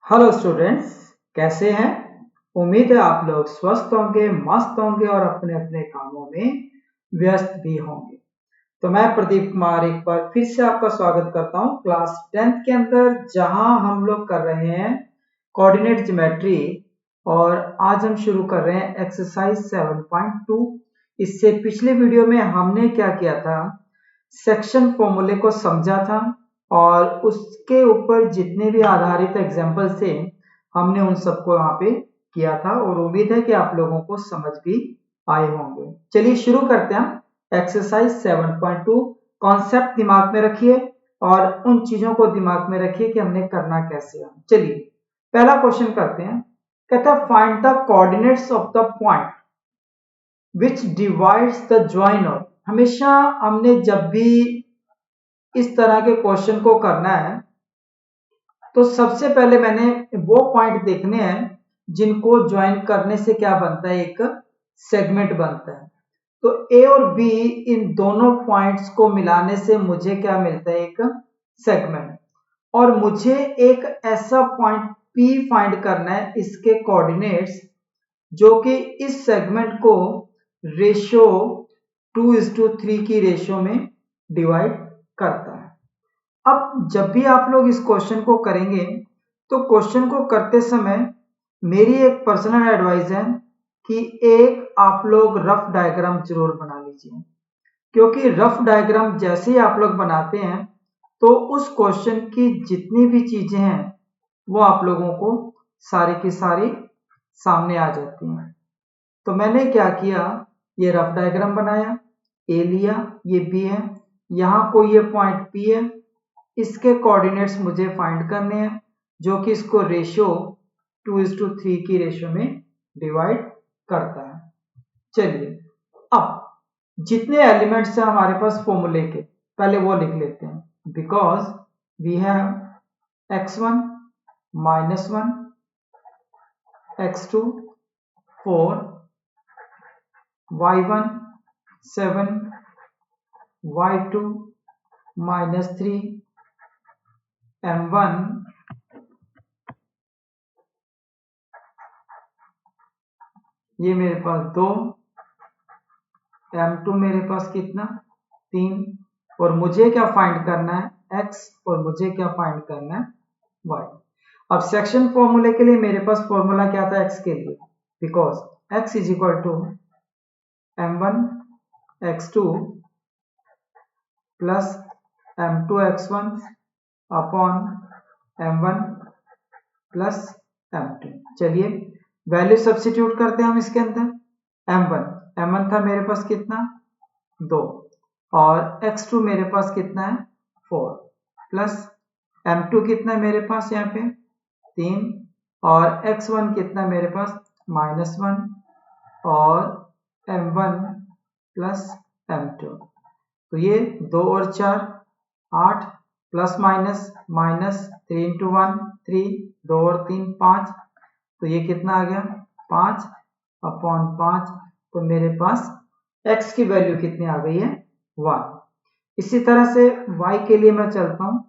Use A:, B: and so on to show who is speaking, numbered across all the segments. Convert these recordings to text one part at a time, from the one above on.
A: Hello students, कैसे हैं। उम्मीद है आप लोग स्वस्थ होंगे, मस्त होंगे और अपने अपने कामों में व्यस्त भी होंगे। तो मैं प्रदीप कुमार एक बार फिर से आपका स्वागत करता हूं क्लास 10th के अंदर, जहां हम लोग कर रहे हैं कोऑर्डिनेट ज्योमेट्री। और आज हम शुरू कर रहे हैं एक्सरसाइज 7.2। इससे पिछले वीडियो में हमने क्या किया था, सेक्शन फॉर्मूले को समझा था और उसके ऊपर जितने भी आधारित एग्जाम्पल थे हमने उन सबको यहाँ पे किया था और उम्मीद है कि आप लोगों को समझ भी आए होंगे। चलिए शुरू करते हैं एक्सरसाइज 7.2। कॉन्सेप्ट दिमाग में रखिए और उन चीजों को दिमाग में रखिए कि हमने करना कैसे है। चलिए पहला क्वेश्चन करते हैं। कहता है find the coordinates of the point which divides the join of. हमेशा हमने जब भी इस तरह के क्वेश्चन को करना है तो सबसे पहले मैंने वो पॉइंट देखने हैं जिनको ज्वाइन करने से क्या बनता है, एक सेगमेंट बनता है। तो ए और बी, इन दोनों पॉइंट्स को मिलाने से मुझे क्या मिलता है, एक सेगमेंट। और मुझे एक ऐसा पॉइंट पी फाइंड करना है, इसके कोऑर्डिनेट्स जो कि इस सेगमेंट को रेशियो 2:3 की रेशियो में डिवाइड करता है। अब जब भी आप लोग इस क्वेश्चन को करेंगे तो क्वेश्चन को करते समय मेरी एक पर्सनल एडवाइस है कि एक आप लोग रफ डायग्राम जरूर बना लीजिए, क्योंकि रफ डायग्राम जैसे ही आप लोग बनाते हैं तो उस क्वेश्चन की जितनी भी चीजें हैं वो आप लोगों को सारी की सारी सामने आ जाती हैं। तो मैंने क्या किया, ये रफ डायग्राम बनाया, ए लिया, ये बी है, यहाँ कोई ये पॉइंट पी है, इसके कोऑर्डिनेट्स मुझे फाइंड करने हैं जो कि इसको रेशियो 2:3 की रेशियो में डिवाइड करता है। चलिए अब जितने एलिमेंट्स हैं हमारे पास फॉर्मूले के, पहले वो लिख लेते हैं। Because we have x1 -1, x2 4, y1 7, y2 -3, m1 ये मेरे पास 2, m2 मेरे पास कितना 3, और मुझे क्या फाइंड करना है x, और मुझे क्या फाइंड करना है y। अब सेक्शन फॉर्मूले के लिए मेरे पास फॉर्मूला क्या था x के लिए, because x is equal to m1 x2 plus m2 x1 upon m1 plus m2। चलिए वैल्यू सब्स्टिट्यूट करते हैं हम इसके अंदर। m1 था मेरे पास कितना 2, और x2 मेरे पास कितना है 4, प्लस m2 कितना है मेरे पास यहाँ पे 3, और x1 कितना मेरे पास -1, और m1 प्लस m2। तो ये 2 और 4 8, प्लस माइनस माइनस 3 इंटू 1 3, 2 और 3 5, तो ये कितना आ गया 5 अपॉन 5। तो मेरे पास x की वैल्यू कितनी आ गई है 1। इसी तरह से y के लिए मैं चलता हूं,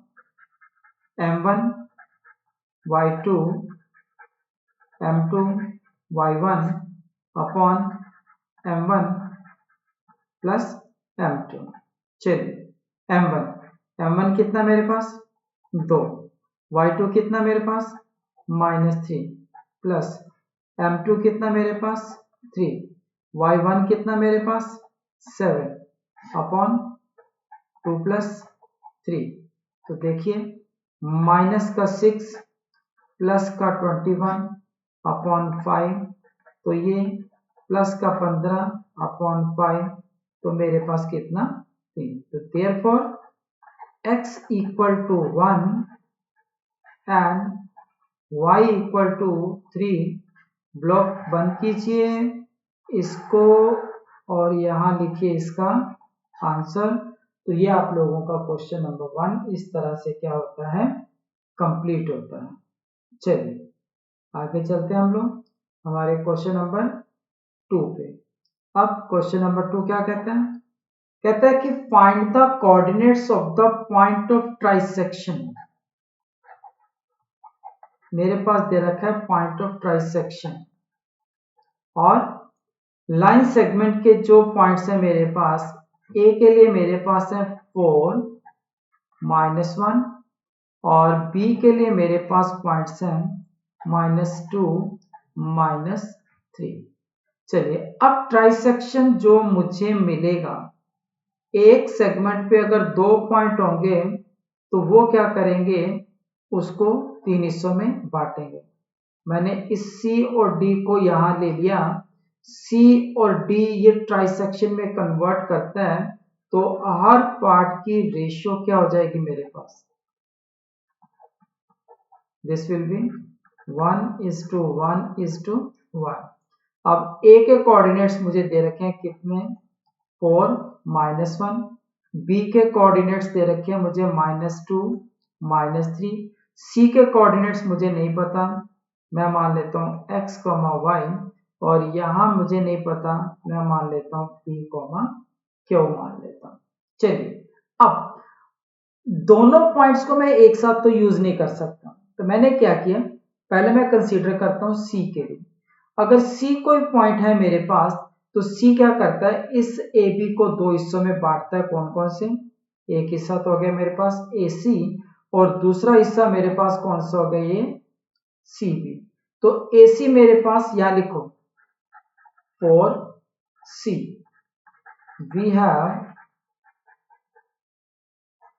A: m1 y2 m2 y1 upon m1 plus m2। चलिए m1 कितना मेरे पास 2, y2 कितना मेरे पास -3, प्लस m2 कितना मेरे पास 3, y1 कितना मेरे पास 7 अपॉन 2 प्लस 3। तो देखिए माइनस का 6 प्लस का 21 अपॉन 5, तो ये प्लस का 15 अपॉन 5, तो मेरे पास कितना 3। तो therefore x equal to 1 and y equal to 3। Block बंद कीजिए इसको और यहाँ लिखिए इसका आंसर। तो ये आप लोगों का क्वेश्चन नंबर 1 इस तरह से क्या होता है, कंप्लीट होता है। चलिए आगे चलते हैं हम लोग हमारे क्वेश्चन नंबर 2 पे। अब क्वेश्चन नंबर 2 क्या कहता है, कहता है कि find the coordinates of the point of trisection. मेरे पास दे रखा है पॉइंट ऑफ ट्राइसेक्शन, और लाइन सेगमेंट के जो पॉइंट्स हैं मेरे पास, ए के लिए मेरे पास है 4 -1, और बी के लिए मेरे पास पॉइंट्स हैं -2 -3। चलिए, अब ट्राइसेक्शन जो मुझे मिलेगा, एक सेगमेंट पे अगर 2 पॉइंट होंगे तो वो क्या करेंगे, उसको 3 हिस्सों में बांटेंगे। मैंने इस सी और डी को यहां ले लिया। सी और डी ये ट्राइसेक्शन में कन्वर्ट करता है, तो हर पार्ट की रेशियो क्या हो जाएगी मेरे पास, दिस विल बी 1:1:1। अब ए के कोऑर्डिनेट्स मुझे दे रखे हैं कितने, 4 -1। बी के कोऑर्डिनेट्स दे रखे हैं मुझे -2 -3। सी के कोऑर्डिनेट्स मुझे नहीं पता, मैं मान लेता हूँ x, y, और यहाँ मुझे नहीं पता, मैं मान लेता हूँ p, q मान लेता हूँ। चलिए, अब दोनों पॉइंट्स को मैं एक साथ तो यूज नहीं कर सकता, तो मैंने क्या किया, पहले मैं कंसीडर करता हूँ सी के लिए। अगर सी कोई पॉइंट है मेरे पास, तो सी क्या करता है, इस ए बी को 2 हिस्सों में बांटता है। कौन कौन से, एक हिस्सा तो हो गया मेरे पास ए सी, और दूसरा हिस्सा मेरे पास कौन सा हो गया, ये सी बी। तो ए सी मेरे पास यहां लिखो, for C we have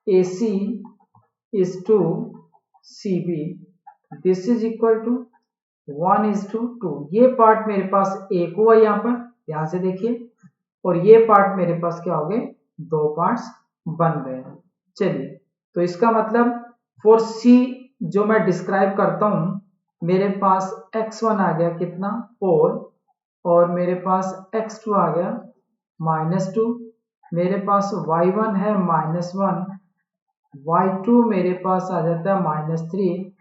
A: AC is to CB, this is equal to 1:2। ये पार्ट मेरे पास एक हुआ यहाँ पर, ध्यान से देखिए, और ये पार्ट मेरे पास क्या हो गए, 2 पार्ट्स बन गए। चलिए, तो इसका मतलब फॉर C जो मैं डिस्क्राइब करता हूं, मेरे पास x1 आ गया कितना, 4, और मेरे पास x2 आ गया -2, मेरे पास y1 है -1, y2 मेरे पास आ जाता है -3,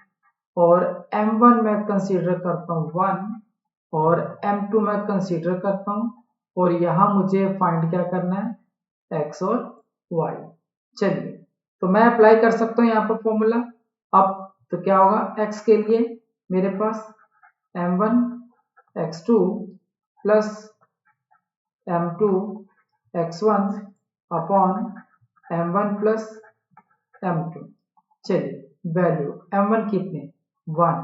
A: और m1 मैं कंसीडर करता हूँ 1, और m2 मैं कंसीडर करता हूँ, और यहाँ मुझे फाइंड क्या करना है, x और y। चलिए, तो मैं अप्लाई कर सकता हूँ यहाँ पर फॉर्मूला। अब तो क्या होगा, x के लिए मेरे पास m1 x2 plus m2 x1 upon m1 plus m2। चलिए, वैल्यू m1 कितने, 1,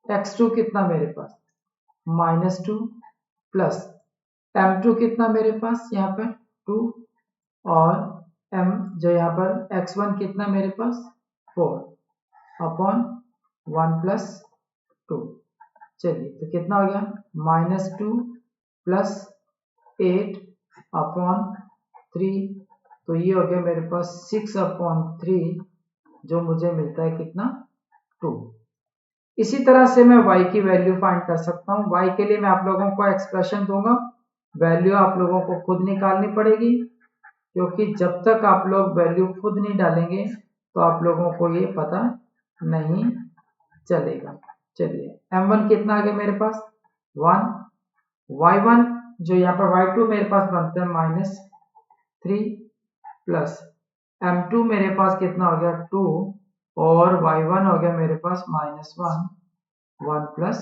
A: x2 कितना मेरे पास -2, प्लस m2 कितना मेरे पास यहाँ पर 2, और m जो यहाँ पर x1 कितना मेरे पास 4 अपॉन 1 प्लस 2। चलिए, तो कितना हो गया, -2 प्लस 8 अपॉन 3, तो ये हो गया मेरे पास 6/3, जो मुझे मिलता है कितना, 2। इसी तरह से मैं y की वैल्यू फाइंड कर सकता हूँ। y के लिए मैं आप लोगों को एक्सप्रेशन दूंगा, वैल्यू आप लोगों को खुद निकालनी पड़ेगी, क्योंकि जब तक आप लोग वैल्यू खुद नहीं डालेंगे तो आप लोगों को ये पता नहीं चलेगा। चलिए, m1 कितना आ गया मेरे पास 1, y1 जो यहाँ पर y2 मेरे पास बनता है -3, प्लस m2 मेरे पास कितना हो गया 2, और y1 हो गया मेरे पास -1, 1 प्लस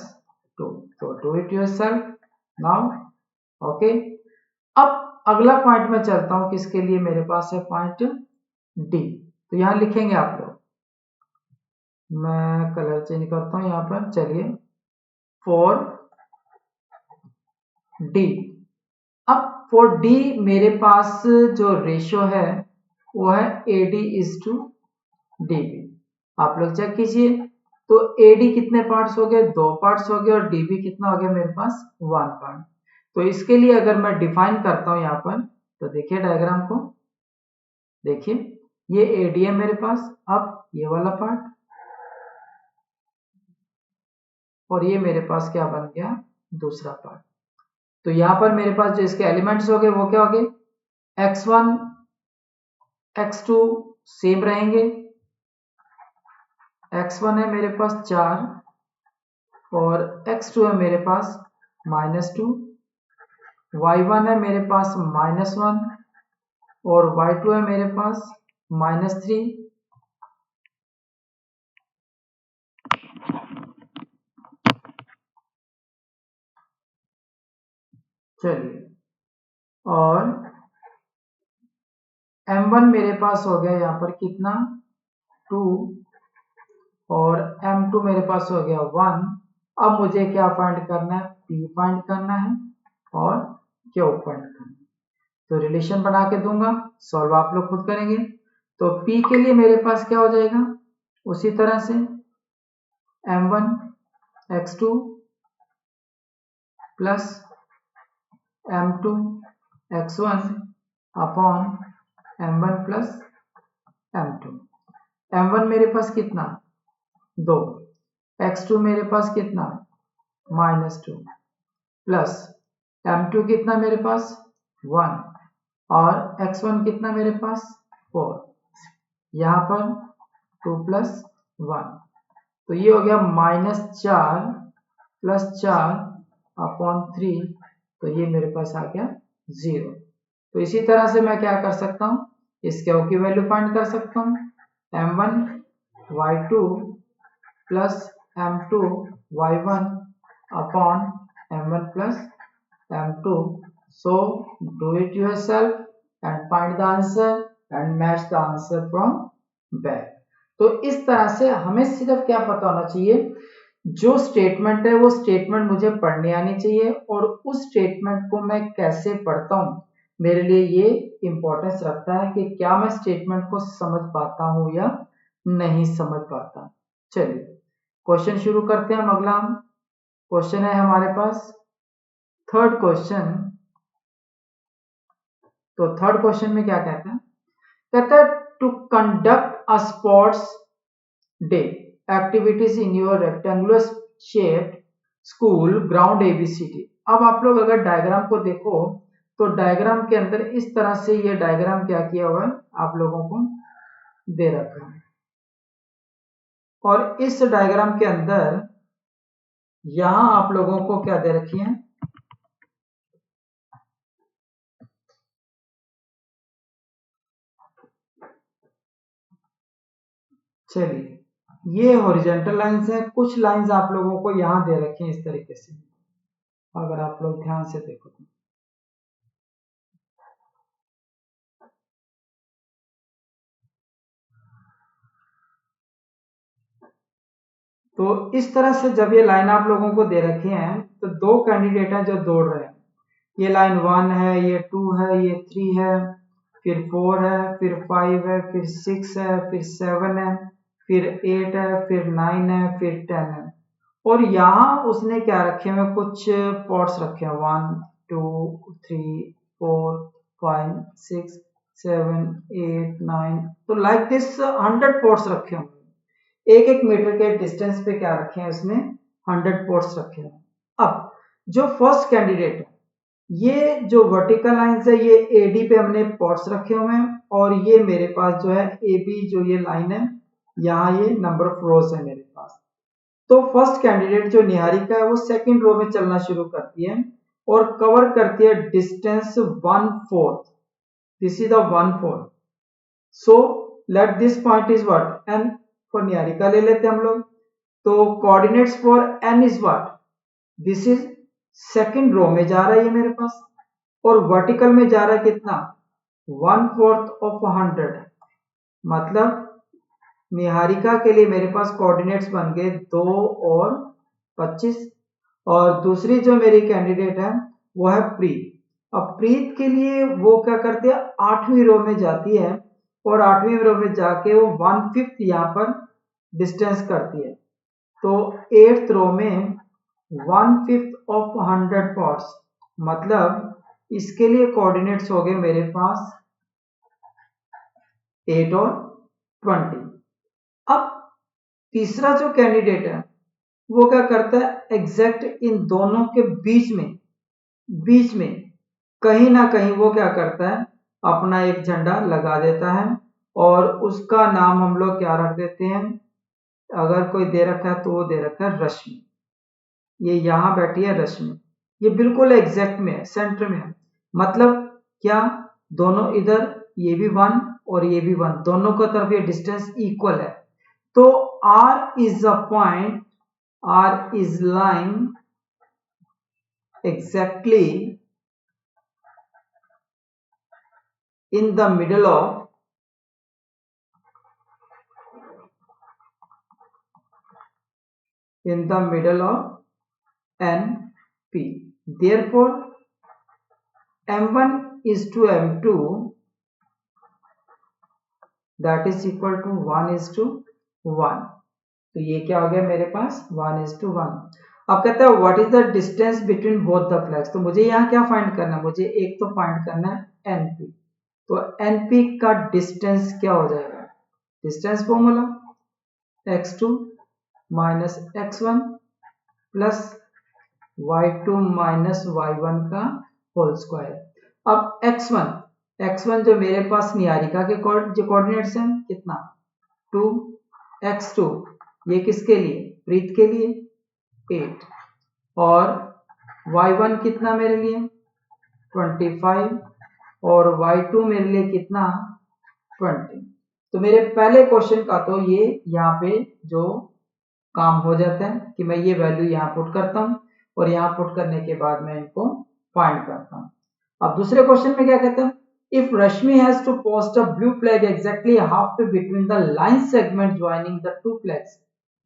A: 2। तो do it yourself now. Okay, अब अगला पॉइंट में चलता हूं, किसके लिए मेरे पास है पॉइंट डी। तो यहां लिखेंगे आप लोग, मैं कलर चेंज करता हूं यहां पर। चलिए, फॉर डी, अब फॉर डी मेरे पास जो रेशियो है वो है AD:DB। आप लोग चेक कीजिए, तो AD कितने पार्ट्स हो गए, 2 पार्ट्स हो गए, और DB कितना हो गया मेरे पास 1 पार्ट। तो इसके लिए अगर मैं डिफाइन करता हूं यहाँ पर, तो देखिए डायग्राम को, देखिए ये AD है मेरे पास, अब ये वाला पार्ट, और ये मेरे पास क्या बन गया, दूसरा पार्ट। तो यहाँ पर मेरे पास जो इसके एलिमेंट्स हो गए वो क्या हो गए, x1 x2 सेम रहेंगे, x1 है मेरे पास 4, और x2 है मेरे पास -2, y1 है मेरे पास -1, और y2 है मेरे पास -3, चलिए, और m1 मेरे पास हो गया यहाँ पर कितना 2 और m2 मेरे पास हो गया 1। अब मुझे क्या फाइंड करना है, p फाइंड करना है और q फाइंड करना है। तो रिलेशन बना के दूंगा, सॉल्व आप लोग खुद करेंगे। तो p के लिए मेरे पास क्या हो जाएगा, उसी तरह से m1 x2 plus m2 x1 upon m1 plus m2। m1 मेरे पास कितना 2, x2 मेरे पास कितना -2 प्लस m2 कितना मेरे पास 1 और x1 कितना मेरे पास 4। यहाँ पर 2 प्लस 1, तो ये हो गया -4 प्लस 4 अपॉन 3, तो ये मेरे पास आ गया 0। तो इसी तरह से मैं क्या कर सकता हूँ, इस क्यू की वैल्यू फाइंड कर सकता हूँ, m1 y2 plus m2 y1 upon m1 plus m2। So do it yourself and find the answer and match the answer from back। तो इस तरह से हमें सिर्फ क्या पता होना चाहिए, जो स्टेटमेंट है वो स्टेटमेंट मुझे पढ़नी आनी चाहिए, और उस स्टेटमेंट को मैं कैसे पढ़ता हूँ मेरे लिए ये इंपॉर्टेंस रखता है कि क्या मैं स्टेटमेंट को समझ पाता हूँ या नहीं समझ पाता। चलिए क्वेश्चन शुरू करते हैं। हम अगला क्वेश्चन है हमारे पास थर्ड क्वेश्चन। तो थर्ड क्वेश्चन में क्या कहता है, कहता है to conduct a sports day activities in your rectangular shaped school ground ABCD. अब आप लोग अगर डायग्राम को देखो तो डायग्राम के अंदर इस तरह से ये डायग्राम क्या किया हुआ है आप लोगों को दे रखा है, और इस डायग्राम के अंदर यहां आप लोगों को क्या दे रखी है, चलिए ये हॉरिजॉन्टल लाइंस है, कुछ लाइंस आप लोगों को यहां दे रखी हैं इस तरीके से, अगर आप लोग ध्यान से देखो तो इस तरह से जब ये लाइन आप लोगों को दे रखी हैं तो दो कैंडिडेट हैं जो दौड़ रहे हैं, ये लाइन 1 है, ये 2 है, ये 3 है, फिर 4 है, फिर 5 है, फिर 6 है, फिर 7 है, फिर 8 है, फिर 9 है, फिर 10 है। और यहाँ उसने क्या रखे हुए, कुछ पॉट्स रखे हैं 1 2 3 4 5 6 7 8 9, तो लाइक दिस 100 पॉट्स रखे हुए, एक एक मीटर के डिस्टेंस पे क्या रखे हैं उसने 100 पॉट्स रखे हैं। अब जो फर्स्ट कैंडिडेट है, ये जो वर्टिकल लाइंस है ये एडी पे हमने पॉट्स रखे हुए हैं, और ये मेरे पास जो है एबी जो ये लाइन है, यहाँ ये नंबर ऑफ रोज है मेरे पास। तो फर्स्ट कैंडिडेट जो निहारिका है वो सेकंड रो में चलना शुरू करती है और कवर करती है distance 1/4, this is the 1/4। So let this point is what N, for Niharika ले लेते हैं हम लोग। तो coordinates for N is what, this is second row में जा रहा है ये मेरे पास, और वर्टिकल में जा रहा है कितना 1/4 ऑफ 100, मतलब निहारिका के लिए मेरे पास कोऑर्डिनेट्स बन गए 2 और 25। और दूसरी जो मेरी कैंडिडेट है वो है प्रीत। अब प्रीत के लिए वो क्या करते हैं 8वीं रो में जाती है, और 8वीं रो में जाके वो 1/5 यहाँ पर डिस्टेंस करती है। तो 8th रो में 1/5 ऑफ 100 पॉट्स, मतलब इसके लिए कोऑर्डिनेट्स हो गए मेरे पास 8 और 20। अब तीसरा जो कैंडिडेट है वो क्या करता है एग्जैक्ट इन दोनों के बीच में कहीं ना कहीं वो क्या करता है अपना एक झंडा लगा देता है, और उसका नाम हम लोग क्या रख देते हैं, अगर कोई दे रखा है तो वो दे रखा है रश्मि। ये यहां बैठी है रश्मि, ये बिल्कुल एग्जैक्ट में है, सेंटर में है, मतलब क्या दोनों इधर ये भी 1 और ये भी 1, दोनों का तरफ ये डिस्टेंस इक्वल है। तो R is a point, R is lying exactly in the middle of NP. Therefore, M1 is to M2, that is equal to 1:1. तो ये क्या हो गया मेरे पास 1:1. अब कहता है what is the distance between both the flags. तो मुझे यहाँ क्या फाइंड करना है, मुझे एक तो फाइंड करना है NP. तो NP का डिस्टेंस क्या हो जाएगा, distance formula x2 minus x1 plus y2 minus y1 का होल स्क्वायर. अब x1 जो मेरे पास निहारिका के जो कोऑर्डिनेट्स हैं कितना 2, x2 ये किसके लिए, प्रीत के लिए 8, और y1 कितना मेरे लिए 25, और y2 मेरे लिए कितना 20. तो मेरे पहले क्वेश्चन का तो ये यहाँ पे जो काम हो जाता है कि मैं ये वैल्यू यहाँ पुट करता हूँ और यहाँ पुट करने के बाद मैं इनको फाइंड करता हूँ. अब दूसरे क्वेश्चन में क्या कहता है, if Rashmi has to post a blue flag exactly halfway between the line segment joining the two flags,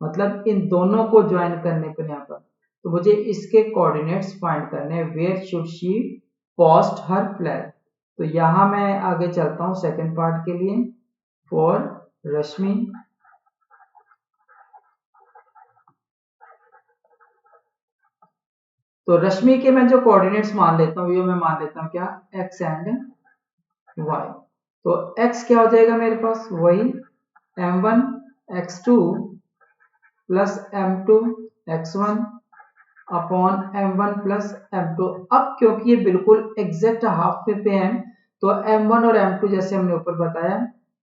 A: मतलब इन दोनों को ज्वाइन करने पर यहाँ पर, तो मुझे इसके कोऑर्डिनेट्स फाइंड करने हैं. Where should she post her flag. तो यहाँ मैं आगे चलता हूँ सेकंड पार्ट के लिए. फॉर रश्मि तो रश्मि के मैं जो कोऑर्डिनेट्स मान लेता हूँ ये मैं मान लेता हूँ क्या x एंड y. तो x क्या हो जाएगा मेरे पास वही m1 x2 plus m2 x1 upon m1 plus m2. अब क्योंकि ये बिल्कुल एग्जैक्ट हाफ पे हैं तो m1 और m2 जैसे हमने ऊपर बताया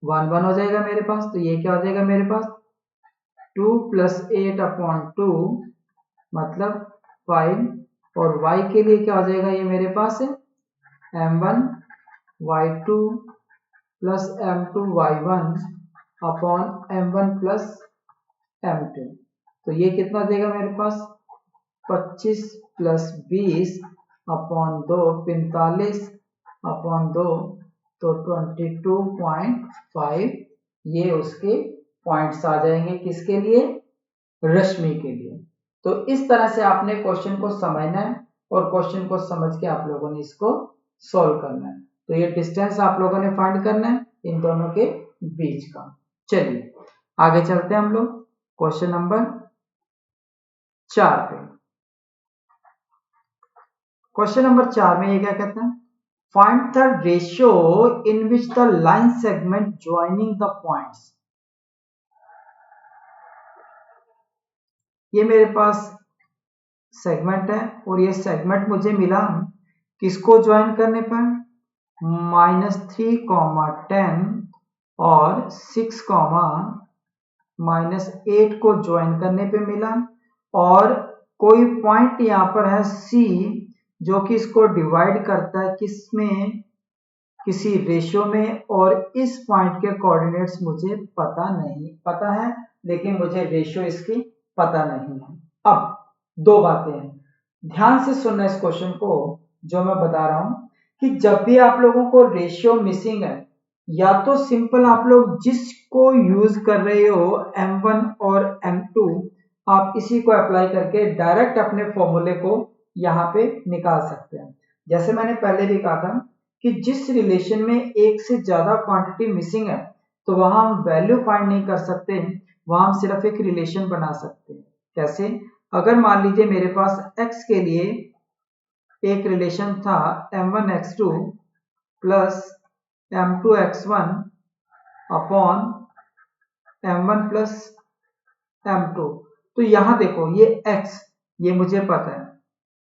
A: 1 हो जाएगा मेरे पास. तो ये क्या हो जाएगा मेरे पास 2 प्लस 8 अपॉन 2 मतलब 5, और y के लिए क्या हो जाएगा ये मेरे पास है m1 y2 plus m2 y1 upon m1 plus m2. तो ये कितना देगा मेरे पास 25 प्लस 20 अपॉन 2 45 अपॉन 2 तो 22.5. ये उसके पॉइंट्स आ जाएंगे किसके लिए, रश्मि के लिए. तो इस तरह से आपने क्वेश्चन को समझना है और क्वेश्चन को समझ के आप लोगों ने इसको सॉल्व करना है. तो ये डिस्टेंस आप लोगों ने फाइंड करना है इन दोनों के बीच का. चलिए आगे चलते हैं हम लोग क्वेश्चन नंबर 4 पे. क्वेश्चन नंबर 4 में ये क्या कहते हैं, find the ratio in which the line segment joining the points. ये मेरे पास सेगमेंट है और ये सेगमेंट मुझे मिला किसको ज्वाइन करने पर -3, 10 और 6, -8 को ज्वाइन करने पे मिला, और कोई पॉइंट यहाँ पर है C जो कि इसको डिवाइड करता है किसमें, किसी रेशियो में, और इस पॉइंट के कोऑर्डिनेट्स मुझे पता है लेकिन मुझे रेशियो इसकी पता नहीं है. अब दो बातें हैं, ध्यान से सुनना इस क्वेश्चन को जो मैं बता रहा हूं कि जब भी आप लोगों को रेशियो मिसिंग है या तो सिंपल आप लोग जिसको यूज कर रहे हो m1 और m2 आप इसी को अप्लाई करके डायरेक्ट अपने फॉर्मूले को यहाँ पे निकाल सकते हैं. जैसे मैंने पहले भी कहा था कि जिस रिलेशन में एक से ज्यादा क्वांटिटी मिसिंग है तो वहां हम वैल्यू फाइंड नहीं कर सकते, वहां हम सिर्फ एक रिलेशन बना सकते हैं. कैसे, अगर मान लीजिए मेरे पास x के लिए एक रिलेशन था m1 x2 plus m2 x1 upon m1 plus m2. तो यहां देखो ये x ये मुझे पता है,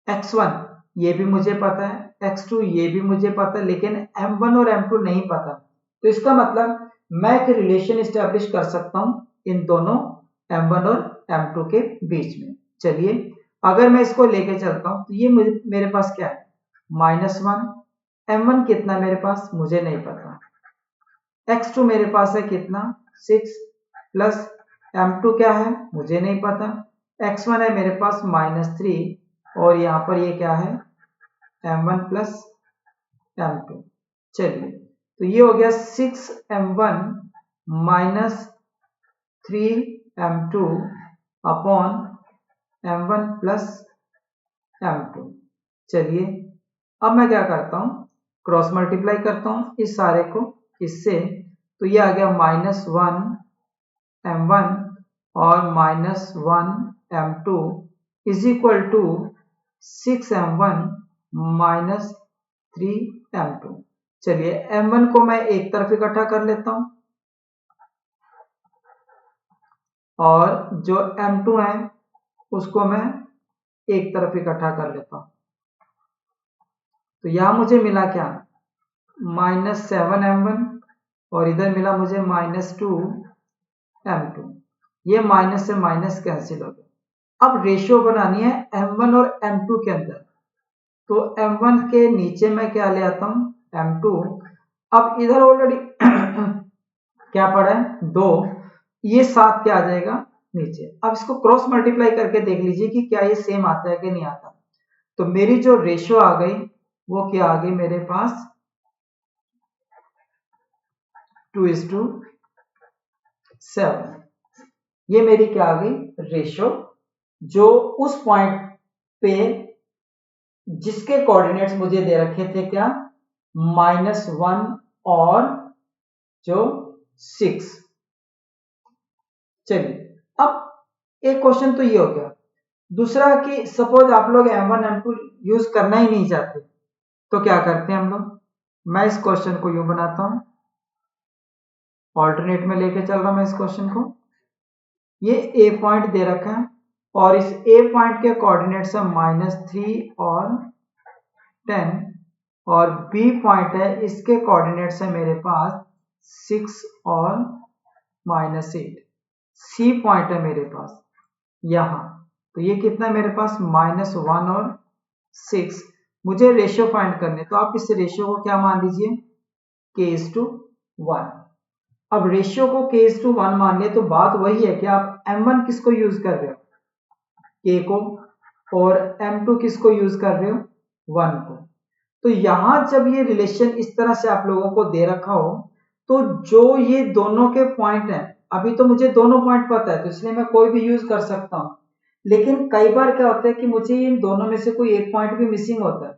A: x1 ये भी मुझे पता है, x2 ये भी मुझे पता है, लेकिन m1 और m2 नहीं पता. तो इसका मतलब मैं एक रिलेशन एस्टेब्लिश कर सकता हूं इन दोनों m1 और m2 के बीच में. चलिए अगर मैं इसको लेके चलता हूं तो ये मेरे पास क्या है -1, m1 कितना मेरे पास मुझे नहीं पता, x2 मेरे पास है कितना 6 प्लस m2 क्या है मुझे नहीं पता, x1 है मेरे पास -3 और यहाँ पर ये क्या है m1 प्लस m2. चलिए तो ये हो गया 6m1 minus 3m2 upon m1 plus m2। चलिए अब मैं क्या करता हूं, क्रॉस मल्टीप्लाई करता हूं इस सारे को इससे, तो ये आ गया -1m1 और -1m2 is equal to 6m1 minus 3m2। चलिए m1 को मैं एक तरफ इकट्ठा कर लेता हूं और जो m2 है उसको मैं एक तरफ इकट्ठा कर लेता हूं। तो यहां मुझे मिला क्या, -7m1 और इधर मिला मुझे -2m2। ये माइनस से माइनस कैंसिल हो गया। अब रेशियो बनानी है m1 और m2 के अंदर, तो m1 के नीचे मैं क्या ले आता हूं, m2। अब इधर ऑलरेडी क्या पड़ा है 2, ये 7 क्या आ जाएगा नीचे। अब इसको क्रॉस मल्टीप्लाई करके देख लीजिए कि क्या ये सेम आता है कि नहीं आता। तो मेरी जो रेशियो आ गई वो क्या आ गई मेरे पास 2:7। ये मेरी क्या आ गई रेशियो, जो उस पॉइंट पे जिसके कोऑर्डिनेट्स मुझे दे रखे थे क्या, -1 और जो 6। चलिए अब एक क्वेश्चन तो ये हो गया। दूसरा कि सपोज आप लोग m1 m2 यूज करना ही नहीं चाहते तो क्या करते हैं हम लोग, मैं इस क्वेश्चन को यूं बनाता हूं, ऑल्टरनेट में लेके चल रहा हूं मैं इस क्वेश्चन को। ये ए पॉइंट दे रखा है और इस ए पॉइंट के कोऑर्डिनेट्स है -3 और 10 और बी पॉइंट है इसके कोऑर्डिनेट्स है मेरे पास 6 और -8। सी पॉइंट है मेरे पास यहां, तो ये कितना है मेरे पास -1 और 6। मुझे रेशियो फाइंड करने, तो आप इस रेशियो को क्या मान लीजिए k:1। अब रेशियो को k:1 मान लिया तो बात वही है कि आप m1 किसको यूज कर रहे हो, k को, और m2 किसको यूज कर रहे हो 1 को। तो यहां जब ये रिलेशन इस तरह से आप लोगों को दे रखा हो, तो जो ये दोनों के पॉइंट हैं, अभी तो मुझे दोनों पॉइंट पता है तो इसलिए मैं कोई भी यूज कर सकता हूं, लेकिन कई बार क्या होता है कि मुझे इन दोनों में से कोई एक पॉइंट भी मिसिंग होता है।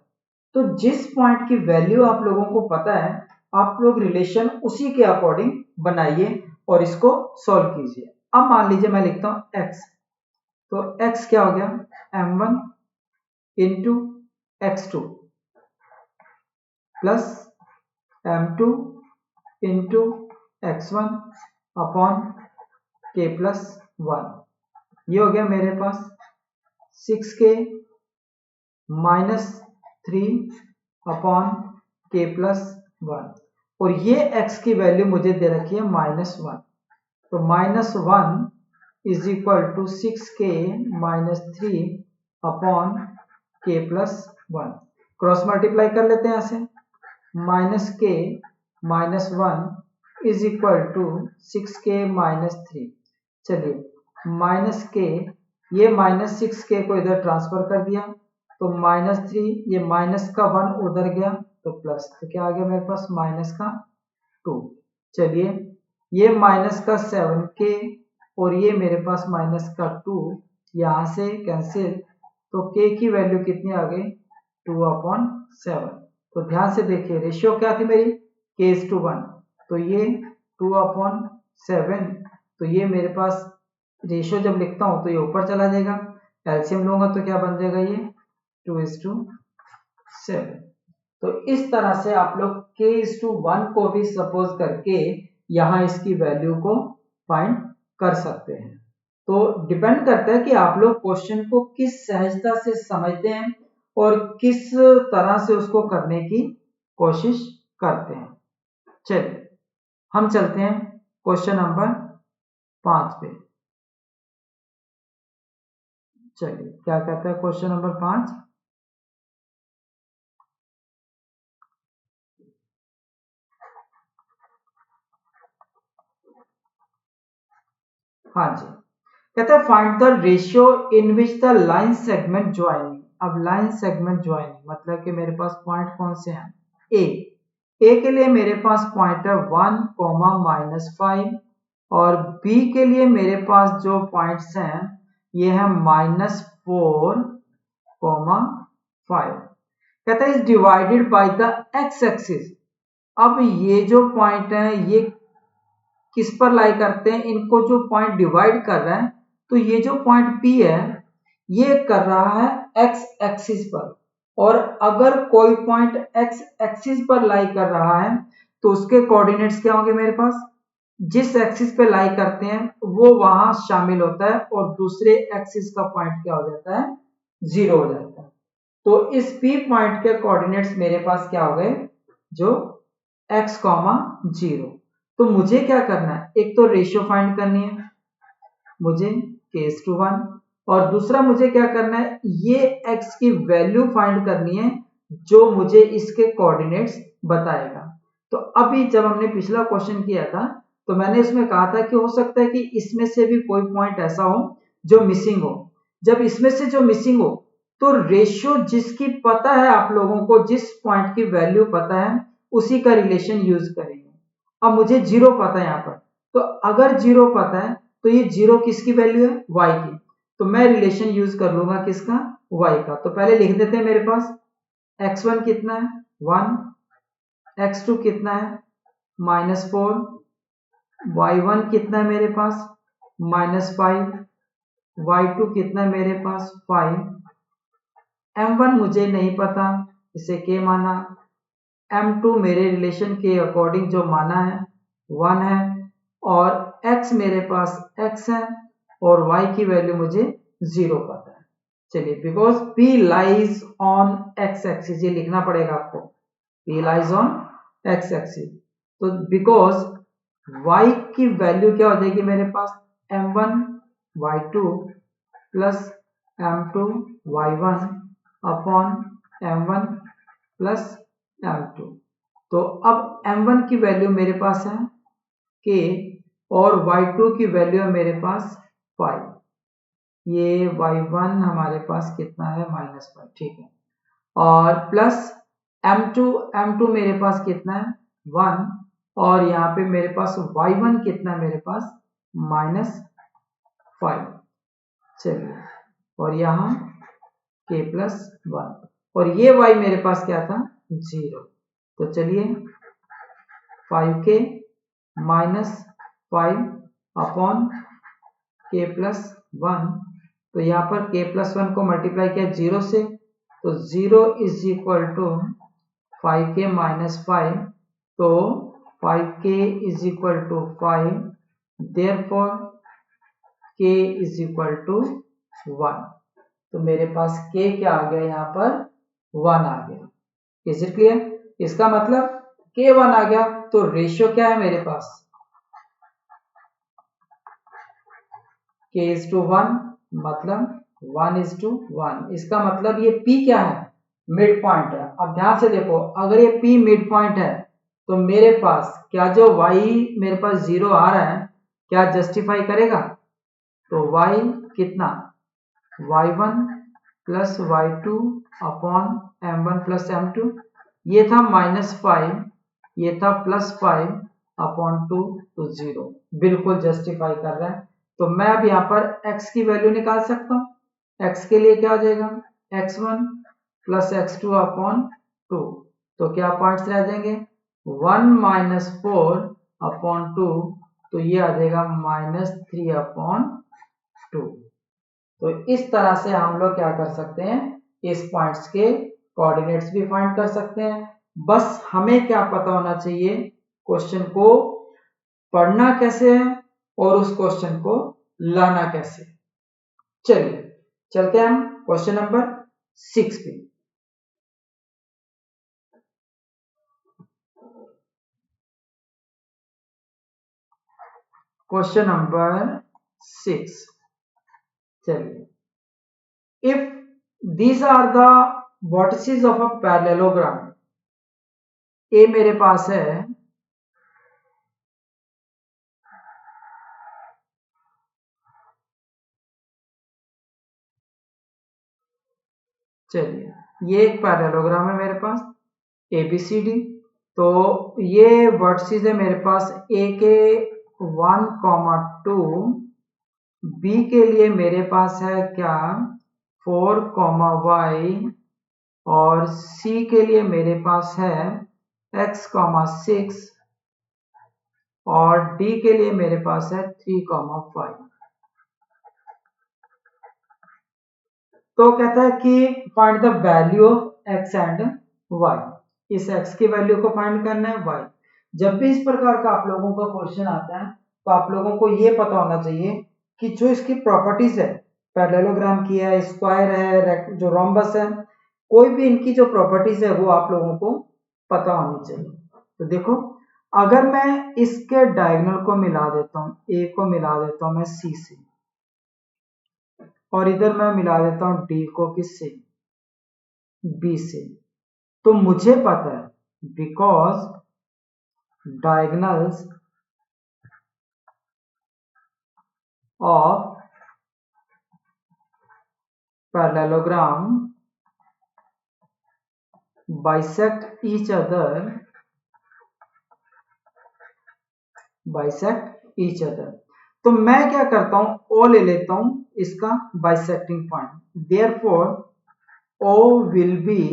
A: तो जिस पॉइंट की वैल्यू आप लोगों को पता है, आप लोग रिलेशन उसी के अकॉर्डिंग बनाइए और इसको सॉल्व कीजिए। अब मान लीजिए मैं लिखता हूं x, तो x क्या हो गया m1 into x2 plus m2 into x1 upon k+1। ये हो गया मेरे पास 6k -3 अपॉन k+1 और ये x की वैल्यू मुझे दे रखी है -1। तो -1 is equal to 6k -3 upon k+1। Cross multiply कर लेते हैं ऐसे, -k -1 is equal to 6k -3। चलिए -k, ये -6k को इधर ट्रांसफर कर दिया तो -3, ये माइनस का 1 उधर गया तो प्लस, तो क्या आ गया मेरे पास -2। चलिए ये -7k और ये मेरे पास -2 यहां से कैंसिल, तो k की वैल्यू कितनी आ गई 2/7। तो ध्यान से देखिए रेशियो क्या थी मेरी k:1, तो ये 2/7। तो ये मेरे पास रेशियो जब लिखता हूं तो ये ऊपर चला जाएगा, एलसीएम लूंगा तो क्या बन जाएगा ये 2:7। तो इस तरह से आप लोग k:1 को भी सपोज करके यहां इसकी वैल्यू को फाइंड कर सकते हैं। तो डिपेंड करता है कि आप लोग क्वेश्चन को किस सहजता से समझते हैं और किस तरह से उसको करने की कोशिश करते हैं। चलिए हम चलते हैं क्वेश्चन नंबर 5 पे। चलिए क्या कहता है क्वेश्चन नंबर 5। हाँ जी, कहता है find the ratio in which the line segment joining. अब लाइन सेगमेंट ज्वाइनिंग मतलब कि मेरे पास पॉइंट कौन से हैं, ए ए के लिए मेरे पास पॉइंट है 1, और बी के लिए मेरे पास जो पॉइंट्स हैं ये है -4, 5। कहता है is divided by the x axis. अब ये जो पॉइंट है ये किस पर लाई करते हैं, इनको जो पॉइंट डिवाइड कर रहा है, तो ये जो पॉइंट P है ये कर रहा है एक्स एक्सिस पर, और अगर कोई पॉइंट एक्स एक्सिस पर लाई कर रहा है तो उसके कोऑर्डिनेट्स क्या होंगे मेरे पास, जिस एक्सिस पे लाई करते हैं वो वहां शामिल होता है और दूसरे एक्सिस का पॉइंट क्या हो जाता है, 0 हो जाता है। तो इस P पॉइंट के कोऑर्डिनेट्स मेरे पास क्या हो गए, जो x, 0। तो मुझे क्या करना है, एक तो रेशियो फाइंड करनी है मुझे k:1, और दूसरा मुझे क्या करना है, ये x की वैल्यू फाइंड करनी है जो मुझे इसके कोऑर्डिनेट्स बताएगा। तो अभी जब हमने पिछला क्वेश्चन किया था तो मैंने उसमें कहा था कि हो सकता है कि इसमें से भी कोई पॉइंट ऐसा हो जो मिसिंग हो। जब इसमें से जो मिसिंग हो तो रेशियो जिसकी पता है आप लोगों को, जिस पॉइंट की वैल्यू पता है उसी का रिलेशन यूज करेंगे। अब मुझे 0 पता है यहाँ पर, तो अगर 0 पता है तो ये 0 किसकी वैल्यू है, y की, तो मैं रिलेशन यूज कर लूंगा किसका, y का। तो पहले लिख देते हैं, मेरे पास x1 कितना है 1, x2 कितना है -4, y1 कितना है मेरे पास -5, y2 कितना है मेरे पास 5, m1 मुझे नहीं पता, इसे k माना, m2 मेरे रिलेशन के अकॉर्डिंग जो माना है 1 है, और x मेरे पास x है और y की वैल्यू मुझे 0 पता है। चलिए, because p lies on x axis, ये लिखना पड़ेगा आपको, p lies on x axis. तो बिकॉज y की वैल्यू क्या हो जाएगी मेरे पास, m1 y2 plus m2 y1 upon m1 plus m2। तो अब m1 की वैल्यू मेरे पास है k और y2 की वैल्यू है मेरे पास 5। ये y1 हमारे पास कितना है -5, ठीक है, और प्लस m2 मेरे पास कितना है 1, और यहाँ पे मेरे पास y1 कितना है मेरे पास -5। चलिए, और यहाँ k+1, और ये y मेरे पास क्या था 0। तो चलिए 5k -5 अपॉन k+1, तो यहाँ पर k+1 को मल्टीप्लाई किया 0 से, तो 0 इज इक्वल टू 5k -5, तो 5k is equal to 5, therefore k is equal to 1। तो मेरे पास k क्या आ गया, यहाँ पर 1 आ गया। Is it clear? इसका मतलब k 1 आ गया, तो रेशियो क्या है मेरे पास, k:1, मतलब 1:1। इसका मतलब ये p क्या है, मिड पॉइंट है। अब ध्यान से देखो, अगर ये p मिड पॉइंट है तो मेरे पास क्या जो y मेरे पास 0 आ रहा है क्या जस्टिफाई करेगा, तो y कितना, y1 plus y2 upon m1 plus m2, ये था -5, ये था +5 अपॉन 2, तो 0, बिल्कुल जस्टिफाई कर रहा है। तो मैं अब यहाँ पर x की वैल्यू निकाल सकता हूँ। x के लिए क्या हो जाएगा, x1 प्लस x2 अपॉन 2, तो क्या पॉइंट्स रह जाएंगे 1 -4 अपॉन 2, तो ये आ जाएगा -3 अपॉन 2। तो इस तरह से हम लोग क्या कर सकते हैं, इस पॉइंट्स के कोऑर्डिनेट्स भी फाइंड कर सकते हैं। बस हमें क्या पता होना चाहिए, क्वेश्चन को पढ़ना कैसे है और उस क्वेश्चन को लाना कैसे। चलिए चलते हैं हम क्वेश्चन नंबर 6 पे। क्वेश्चन नंबर 6, चलिए, if these are the vertices of a parallelogram, A मेरे पास है चलिए, ये एक पैरेललोग्राम है मेरे पास ABCD, तो ये वर्टिसेस है मेरे पास ए के 1,2, बी के लिए मेरे पास है क्या 4,y, और सी के लिए मेरे पास है x,6, और डी के लिए मेरे पास है 3,5। तो कहता है कि find the value of x and y, इस x की वैल्यू को फाइंड करना है, y। जब भी इस प्रकार का आप लोगों का क्वेश्चन आता है तो आप लोगों को ये पता होना चाहिए कि जो इसकी प्रॉपर्टीज है, पैरेललोग्राम की है, स्क्वायर है, जो रोम्बस है, कोई भी इनकी जो प्रॉपर्टीज है वो आप लोगों को पता होनी चाहिए। तो देखो, अगर मैं इसके डायगोनल को मिला देता हूँ, ए को मिला देता हूँ मैं सी से, और इधर मैं मिला देता हूँ डी को किससे, बी से, तो मुझे पता है because diagonals of parallelogram bisect each other, तो मैं क्या करता हूं, ओ ले लेता हूं इसका bisecting point, therefore O will be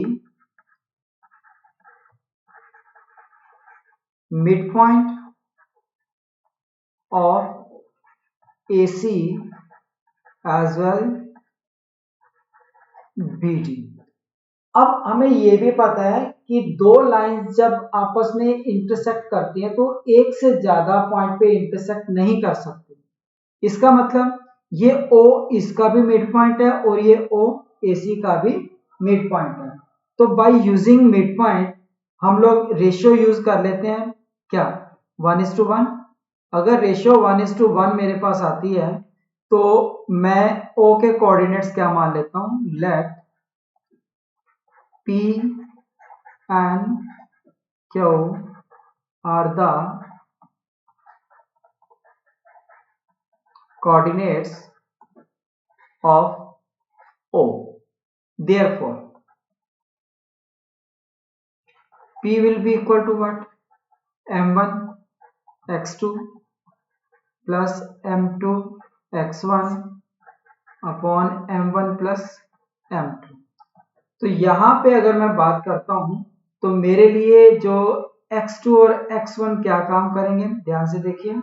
A: mid point of AC as well BD। अब हमें यह भी पता है कि दो लाइंस जब आपस में इंटरसेक्ट करती हैं तो एक से ज्यादा पॉइंट पे इंटरसेक्ट नहीं कर सकती। इसका मतलब ये O इसका भी मिड पॉइंट है और ये O AC का भी मिड पॉइंट है। तो बाय यूजिंग मिड पॉइंट हम लोग रेशियो यूज कर लेते हैं क्या 1:1। अगर रेशियो 1:1 मेरे पास आती है तो मैं O के कोऑर्डिनेट्स क्या मान लेता हूं, late P and Q are the coordinates of O. Therefore, P will be equal to what? M1 x2 plus M2 x1 upon M1 plus M2। तो यहां पे अगर मैं बात करता हूं तो मेरे लिए जो x2 और x1 क्या काम करेंगे, ध्यान से देखिए,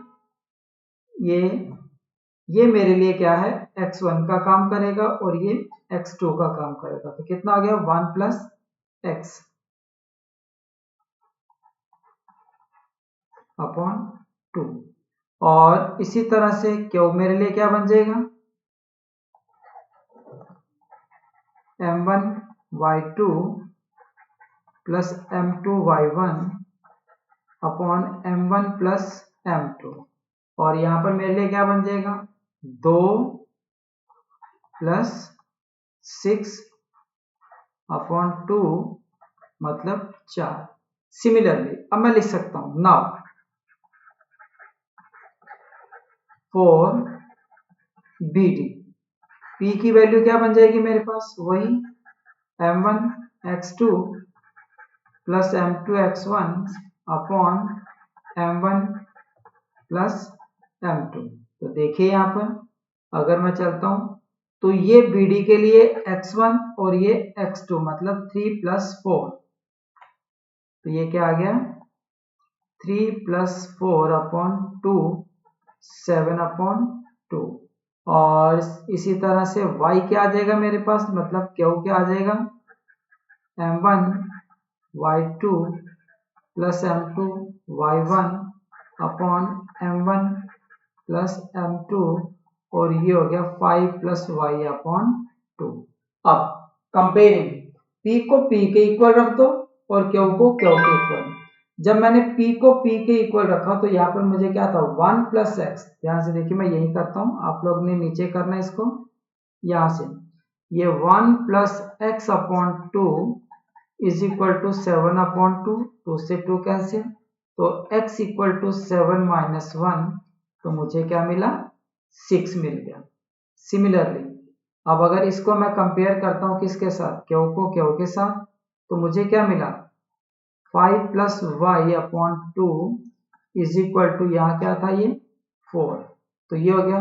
A: ये मेरे लिए क्या है x1 का काम करेगा और ये x2 का काम करेगा। तो कितना आ गया 1 प्लस x अपॉन 2। और इसी तरह से क्यों मेरे लिए क्या बन जाएगा m1 y2 plus m2 y1 upon m1 plus m2। और यहां पर मेरे लिए क्या बन जाएगा 2 प्लस 6 अपॉन 2 मतलब 4। सिमिलरली अब मैं लिख सकता हूं नाउ फॉर BD, P की वैल्यू क्या बन जाएगी मेरे पास, वही m1 x2 plus m2 x1 upon m1 plus m2। तो देखिए यहां पर अगर मैं चलता हूं तो ये BD के लिए x1 और ये x2 मतलब 3 प्लस 4, तो ये क्या आ गया 3 प्लस 4 अपॉन 2 7 अपॉन 2। और इसी तरह से y क्या आ जाएगा मेरे पास, मतलब क्यू क्या आ जाएगा m1 y2 plus m2 y1 upon m1 plus m2, और ये हो गया 5 प्लस y अपॉन 2। अब कंपेयरिंग p को p के इक्वल रख दो और q को q के इक्वल। जब मैंने p को p के इक्वल रखा तो यहाँ पर मुझे क्या था 1 प्लस एक्स, ध्यान से देखिए मैं यही करता हूँ, आप लोग ने नीचे करना है इसको, यहां से ये 1 plus X upon 2 is equal to 7 upon 2, 2 से 2 कैंसिल, तो x इक्वल टू 7 माइनस 1, तो मुझे क्या मिला 6 मिल गया। सिमिलरली अब अगर इसको मैं कंपेयर करता हूं किसके साथ, क्यू को क्यू के साथ, तो मुझे क्या मिला 5 plus Y upon 2 is equal to, यहाँ क्या था ये 4, तो ये हो गया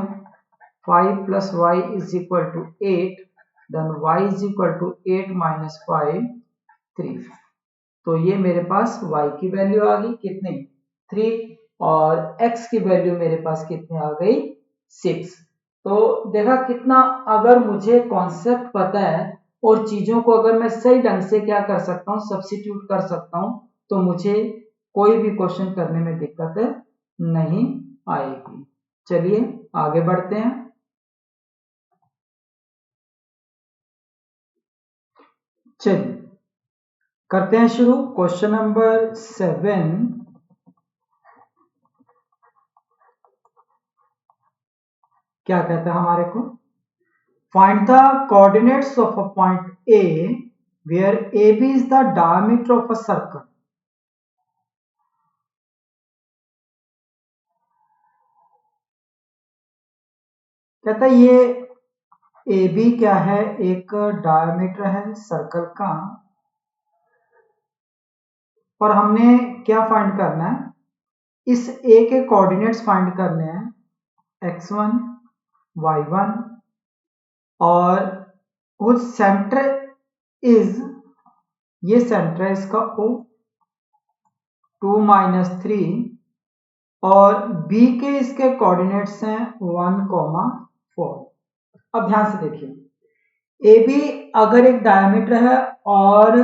A: 5 plus Y is equal to 8, then Y is equal to 8 minus 5 3। तो ये मेरे पास y की वैल्यू आ गई कितनी 3, और x की वैल्यू मेरे पास कितनी आ गई 6। तो देखा कितना, अगर मुझे कॉन्सेप्ट पता है और चीजों को अगर मैं सही ढंग से क्या कर सकता हूँ, सब्स्टिट्यूट कर सकता हूँ, तो मुझे कोई भी क्वेश्चन करने में दिक्कत नहीं आएगी। चलिए आगे बढ़ते हैं। चलिए करते हैं शुरू। क्वेश्चन नंबर 7, क्या कहता है हमारे को, find the coordinates of a point A where A B is the diameter of a circle. कहता है ये ए बी क्या है, एक डायमीटर है सर्कल का, और हमने क्या फाइंड करना है, इस ए के कोऑर्डिनेट्स फाइंड करने हैं x1 y1, और वो सेंटर इज, ये सेंटर है इसका O 2 माइनस 3, और B के इसके कोऑर्डिनेट्स हैं 1, 4। अब ध्यान से देखिए, ए बी अगर एक डायमीटर है और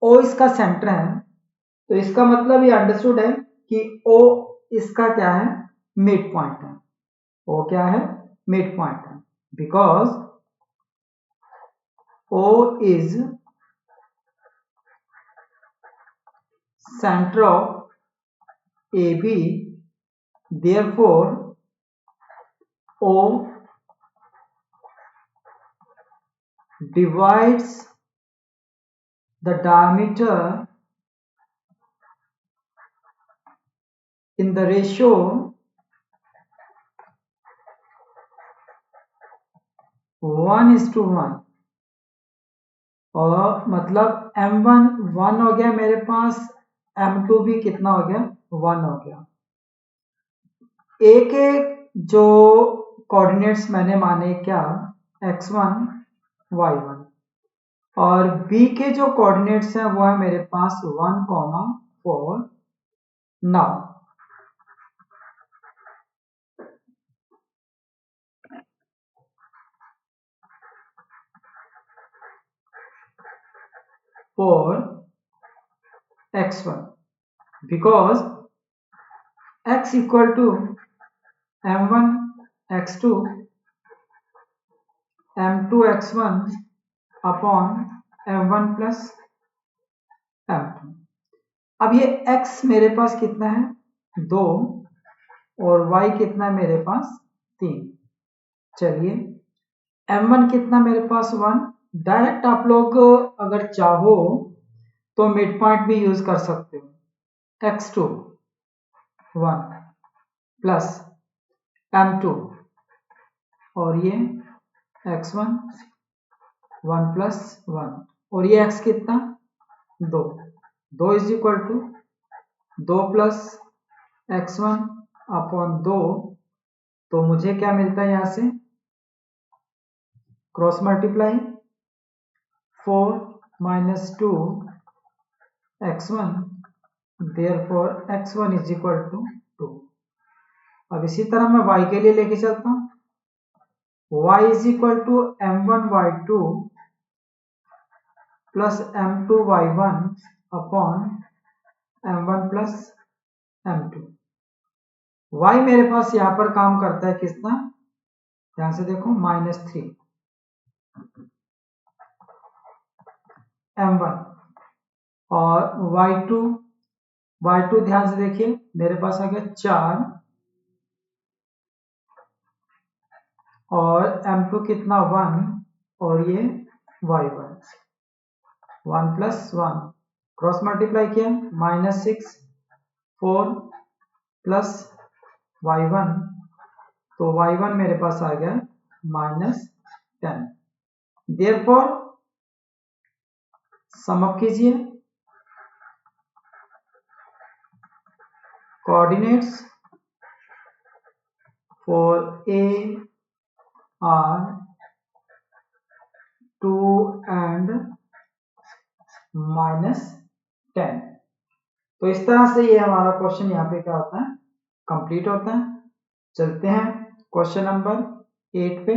A: O इसका सेंटर है, तो इसका मतलब ये अंडरस्टूड है कि O इसका क्या है, मिड पॉइंट है। O क्या है, मिड पॉइंट है, because O is center of AB, therefore O divides the diameter in the ratio 1:1, और मतलब M1 1 हो गया मेरे पास, M2 भी कितना हो गया 1 हो गया। A के जो कोऑर्डिनेट्स मैंने माने क्या, x1 y1, और B के जो कोऑर्डिनेट्स हैं वो है मेरे पास 1, 4। Now for x1, because x equal to m1 x2 m2 x1 upon m1 plus m2। अब ये x मेरे पास कितना है 2, और y कितना है मेरे पास 3। चलिए m1 कितना मेरे पास 1, डायरेक्ट आप लोग अगर चाहो तो मिड पॉइंट भी यूज कर सकते हो, x2 1 प्लस m2, और ये x1 1 प्लस 1, और ये x कितना 2, 2 is equal to 2 plus x1 upon 2, तो मुझे क्या मिलता है यहां से cross multiply 4 minus 2 x1, therefore x1 is equal to 2। अब इसी तरह मैं y के लिए लेके चलता हूं, y is equal to m1 y2 plus m2 y1 upon m1 plus m2। y मेरे पास यहां पर काम करता है कितना, ध्यान से देखो -3 m1, और y2 ध्यान से देखिए मेरे पास आ गया 4, और m2 कितना 1, और ये y1 1 प्लस 1, क्रॉस मल्टीप्लाई किया -6 4 प्लस y1, तो y1 मेरे पास आ गया -10। देयरफॉर सम अप कीजिए, coordinates for A are 2 and -10। तो इस तरह से ये हमारा क्वेश्चन यहाँ पे क्या होता है, कंप्लीट होता है। चलते हैं क्वेश्चन नंबर 8 पे।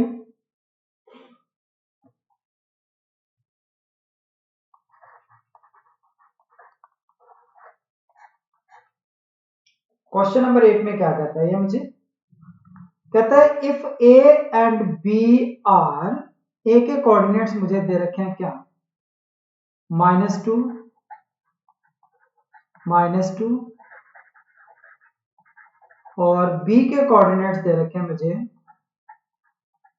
A: क्वेश्चन नंबर 8 में क्या कहता है, ये मुझे कहता है if A and B are, A के कोऑर्डिनेट्स मुझे दे रखे हैं क्या, -2 -2, और बी के कोऑर्डिनेट्स दे रखे हैं मुझे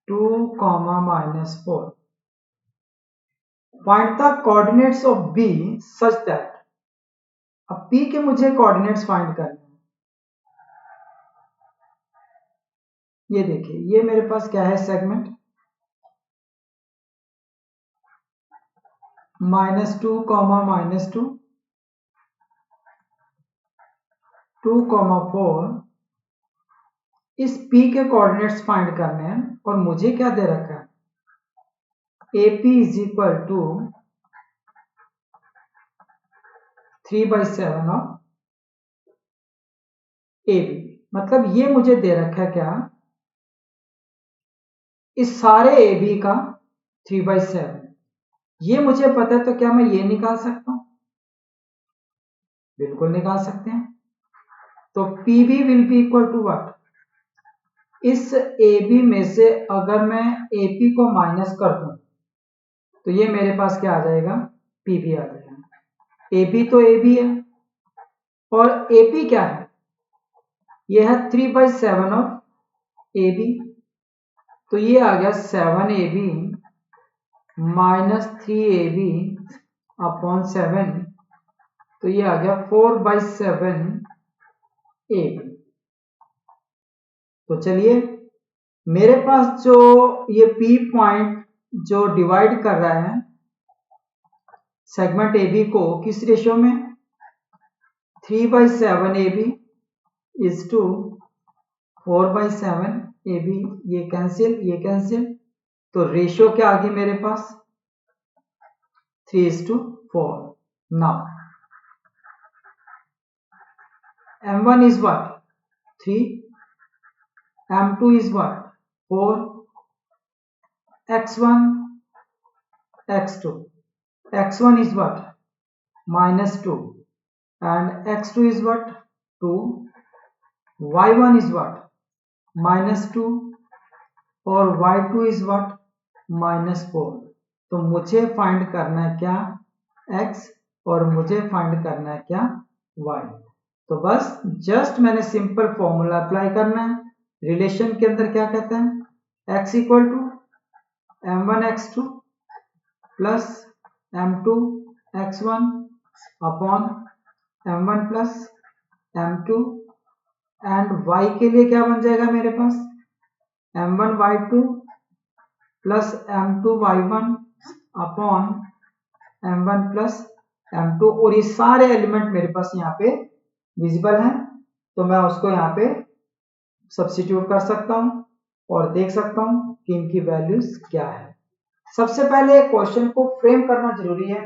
A: 2, -4। Find the coordinates of B such that. अब पी के मुझे कोऑर्डिनेट्स फाइंड करने हैं। ये देखिए, ये मेरे पास क्या है, सेगमेंट -2, -2, 2, 4। इस P के कोऑर्डिनेट्स फाइंड करने हैं और मुझे क्या दे रखा है, AP is equal to 3/7 of AB। मतलब ये मुझे दे रखा है क्या, इस सारे AB का 3/7। ये मुझे पता है, तो क्या मैं ये निकाल सकता हूं, बिल्कुल निकाल सकते हैं। तो PB will be equal to what, इस AB में से अगर मैं AP को माइनस कर दूं तो ये मेरे पास क्या आ जाएगा, PB आ जाएगा। AB तो AB है और AP क्या है, ये है 3/7 ऑफ AB। तो ये आ गया 7AB -3AB अपॉन 7। तो ये आ गया 4/7 AB। तो चलिए, मेरे पास जो ये P पॉइंट जो डिवाइड कर रहा है सेगमेंट AB को किस रेशियो में, 3/7 AB इज टू 4/7 AB। ये कैंसिल, ये कैंसिल, तो रेशियो क्या आ गई मेरे पास, 3:4। Now M1 is what, 3, M2 is what, 4, X1, X2, X1 is what, -2, and X2 is what, 2, Y1 is what, -2, और Y2 is what, -4। तो मुझे फाइंड करना है क्या, X, और मुझे फाइंड करना है क्या, Y। तो बस जस्ट मैंने सिंपल फॉर्मूला अप्लाई करना है। रिलेशन के अंदर क्या कहते हैं, x equal to m1x2 plus m2x1 upon m1 plus m2, and y के लिए क्या बन जाएगा मेरे पास, m1y2 plus m2y1 upon m1 plus m2। और ये सारे एलिमेंट मेरे पास यहाँ पे विजिबल है, तो मैं उसको यहाँ पे सब्स्टिट्यूट कर सकता हूँ और देख सकता हूँ कि इनकी वैल्यूज क्या है। सबसे पहले क्वेश्चन को फ्रेम करना जरूरी है।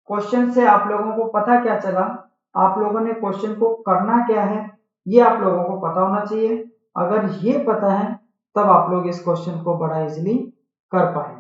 A: क्वेश्चन से आप लोगों को पता क्या चला, आप लोगों ने क्वेश्चन को करना क्या है, ये आप लोगों को पता होना चाहिए। अगर ये पता है तब आप लोग इस क्वेश्चन को बड़ा इजीली कर पाएंगे।